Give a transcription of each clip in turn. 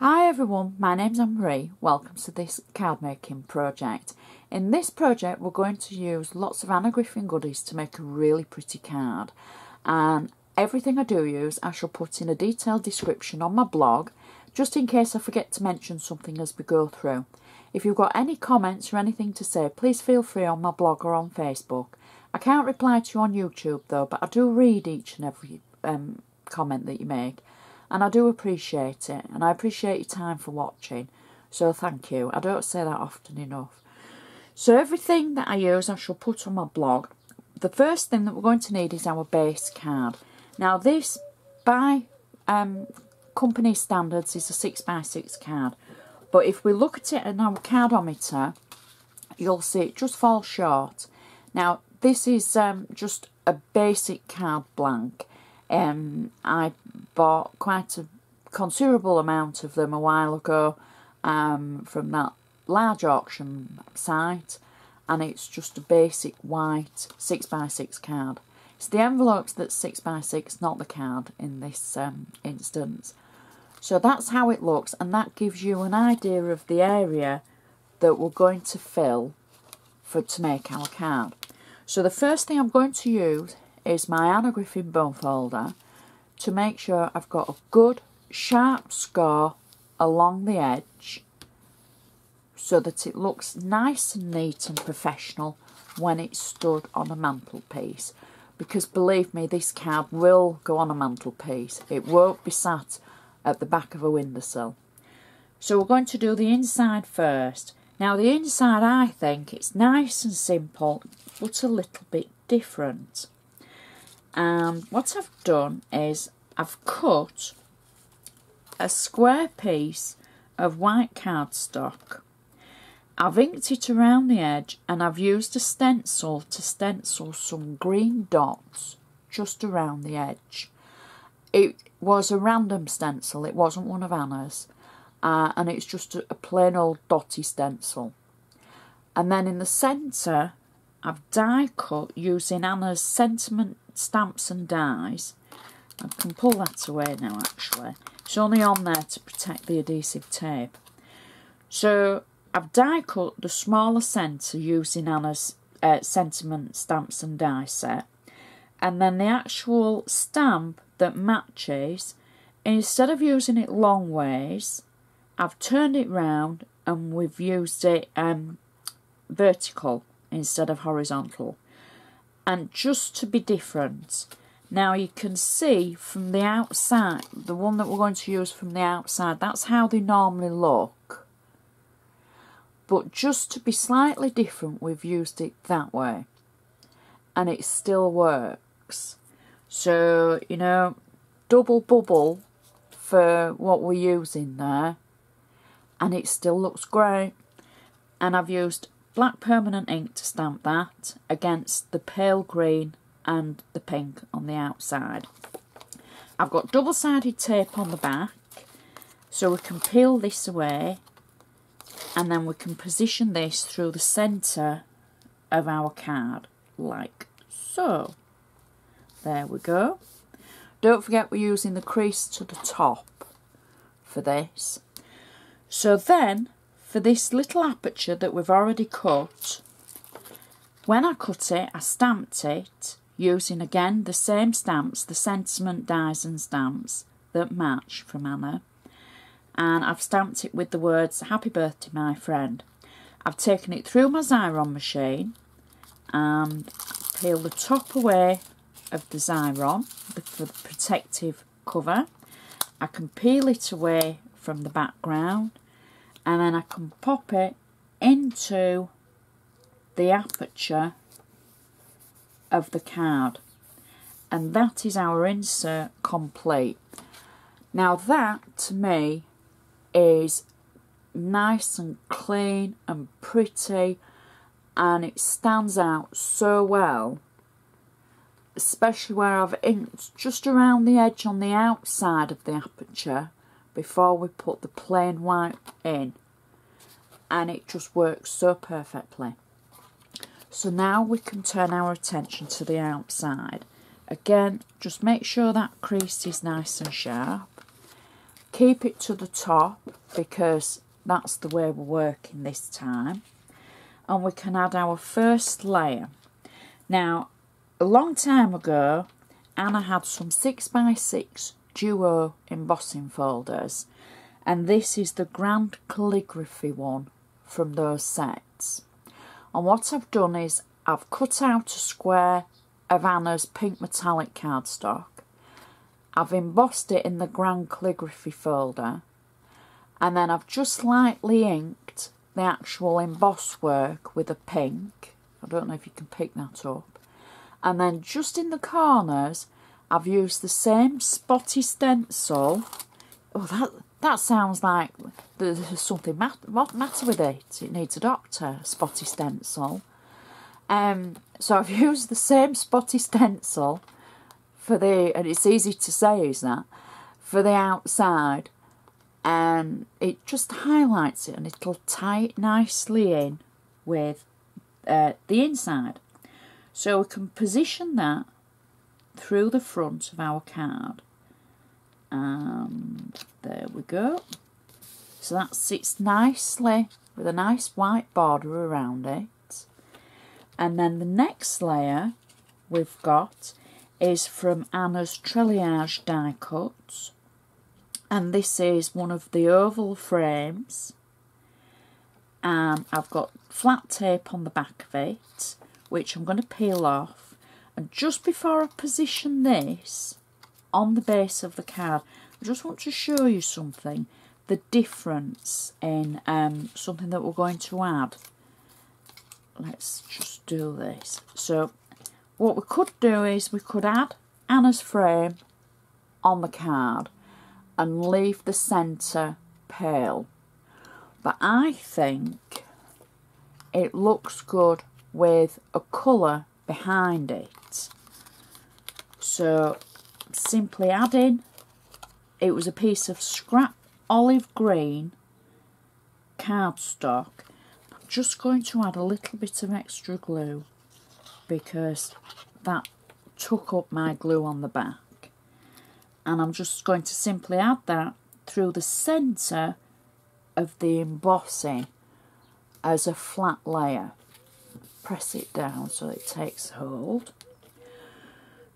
Hi everyone, my name's Anne-Marie. Welcome to this card making project. In this project we're going to use lots of Anna Griffin goodies to make a really pretty card, and everything I do use I shall put in a detailed description on my blog, just in case I forget to mention something as we go through. If you've got any comments or anything to say, please feel free on my blog or on Facebook. I can't reply to you on YouTube though, but I do read each and every comment that you make. And I do appreciate it, and I appreciate your time for watching, so thank you. I don't say that often enough. So everything that I use I shall put on my blog. The first thing that we're going to need is our base card. Now this, by company standards, is a 6x6 card, but if we look at it in our cardometer, you'll see it just falls short. Now this is just a basic card blank. I bought quite a considerable amount of them a while ago from that large auction site, and it's just a basic white 6x6 card. It's the envelopes that's 6x6, not the card in this instance. So that's how it looks, and that gives you an idea of the area that we're going to fill to make our card. So the first thing I'm going to use is my Anna Griffin bone folder to make sure I've got a good sharp score along the edge so that it looks nice and neat and professional when it's stood on a mantelpiece, because believe me, this card will go on a mantelpiece. It won't be sat at the back of a windowsill. So we're going to do the inside first. Now the inside, I think it's nice and simple but a little bit different. And what I've done is I've cut a square piece of white cardstock. I've inked it around the edge, and I've used a stencil to stencil some green dots just around the edge. It was a random stencil, it wasn't one of Anna's, and it's just a plain old dotty stencil. And then in the centre I've die cut using Anna's sentiment stamps and dies. I can pull that away now actually. It's only on there to protect the adhesive tape. So I've die cut the smaller centre using Anna's sentiment stamps and die set. And then the actual stamp that matches, instead of using it long ways, I've turned it round and we've used it vertical instead of horizontal, and just to be different. Now you can see from the outside, the one that we're going to use from the outside, that's how they normally look, but just to be slightly different we've used it that way, and it still works. So, you know, double bubble for what we're using there, and it still looks great. And I've used black permanent ink to stamp that against the pale green and the pink on the outside. I've got double-sided tape on the back, so we can peel this away, and then we can position this through the centre of our card, like so. There we go. Don't forget we're using the crease to the top for this. So then, for this little aperture that we've already cut, when I cut it, I stamped it using again the same stamps, the sentiment dies and stamps that match from Anna, and I've stamped it with the words "Happy birthday my friend." I've taken it through my Xyron machine and peeled the top away of the Xyron for the protective cover. I can peel it away from the background, and then I can pop it into the aperture of the card, and that is our insert complete. Now that to me is nice and clean and pretty, and it stands out so well, especially where I've inked just around the edge on the outside of the aperture before we put the plain white in, and it just works so perfectly. So now we can turn our attention to the outside. Again, just make sure that crease is nice and sharp, keep it to the top because that's the way we're working this time. And we can add our first layer. Now, a long time ago, Anna had some 6x6 duo embossing folders, and this is the Grand Calligraphy one from those sets. And what I've done is I've cut out a square of Anna's pink metallic cardstock. I've embossed it in the Grand Calligraphy folder, and then I've just lightly inked the actual emboss work with a pink. I don't know if you can pick that up. And then just in the corners, I've used the same spotty stencil. Oh, that sounds like there's something matter with it. It needs a doctor, spotty stencil. So I've used the same spotty stencil for and it's easy to say, is that, for the outside. And it just highlights it and it'll tie it nicely in with the inside. So we can position that through the front of our card. And there we go. So that sits nicely with a nice white border around it. And then the next layer we've got is from Anna's Treillage die cuts. And this is one of the oval frames. And I've got flat tape on the back of it, which I'm going to peel off. And just before I position this on the base of the card, I just want to show you something, the difference in something that we're going to add. Let's just do this. So what we could do is we could add Anna's frame on the card and leave the centre pale. But I think it looks good with a colour behind it. So simply adding, it was a piece of scrap olive green cardstock. I'm just going to add a little bit of extra glue because that took up my glue on the back. And I'm just going to simply add that through the centre of the embossing as a flat layer. Press it down so it takes hold.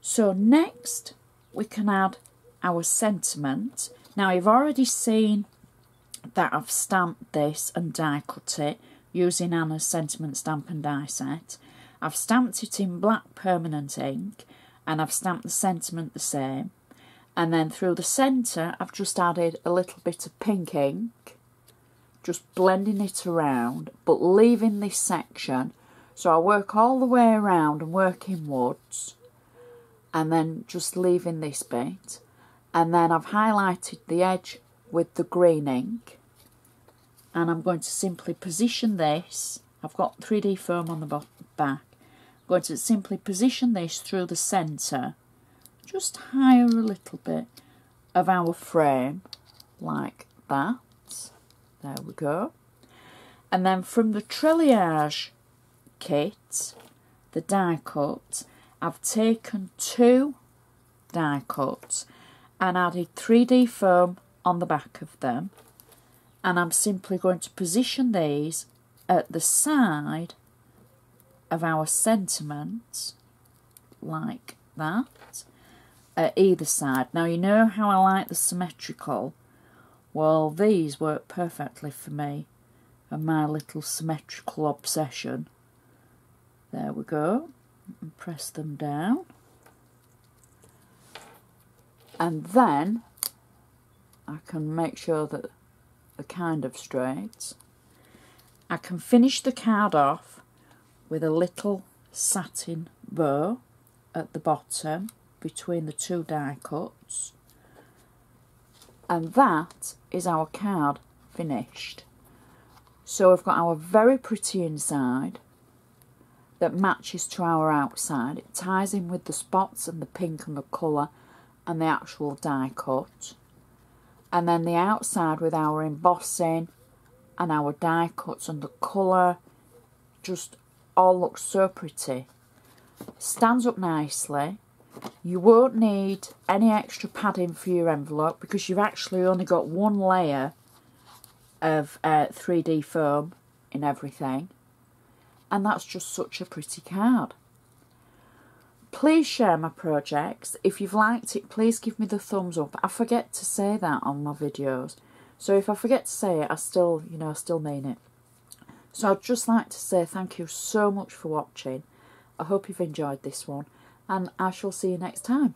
So next we can add our sentiment. Now you've already seen that I've stamped this and die cut it using Anna's sentiment stamp and die set. I've stamped it in black permanent ink and I've stamped the sentiment the same. And then through the centre, I've just added a little bit of pink ink, just blending it around, but leaving this section. So I work all the way around and work inwards, and then just leaving this bit. And then I've highlighted the edge with the green ink, and I'm going to simply position this. I've got 3D foam on the back. I'm going to simply position this through the centre, just higher a little bit of our frame, like that. There we go. And then from the Treillage kit, the die cut, I've taken 2 die cuts and added 3D foam on the back of them. And I'm simply going to position these at the side of our sentiment, like that. At either side. Now you know how I like the symmetrical. Well, these work perfectly for me and my little symmetrical obsession. There we go. And press them down. And then I can make sure that they're kind of straight. I can finish the card off with a little satin bow at the bottom between the 2 die cuts, and that is our card finished. So we've got our very pretty inside that matches to our outside. It ties in with the spots and the pink and the colour and the actual die cut, and then the outside with our embossing and our die cuts and the colour just all looks so pretty. Stands up nicely. You won't need any extra padding for your envelope because you've actually only got one layer of 3D foam in everything, and that's just such a pretty card. Please share my projects. If you've liked it, please give me the thumbs up. I forget to say that on my videos, so if I forget to say it, I still mean it. So I'd just like to say thank you so much for watching. I hope you've enjoyed this one, and I shall see you next time.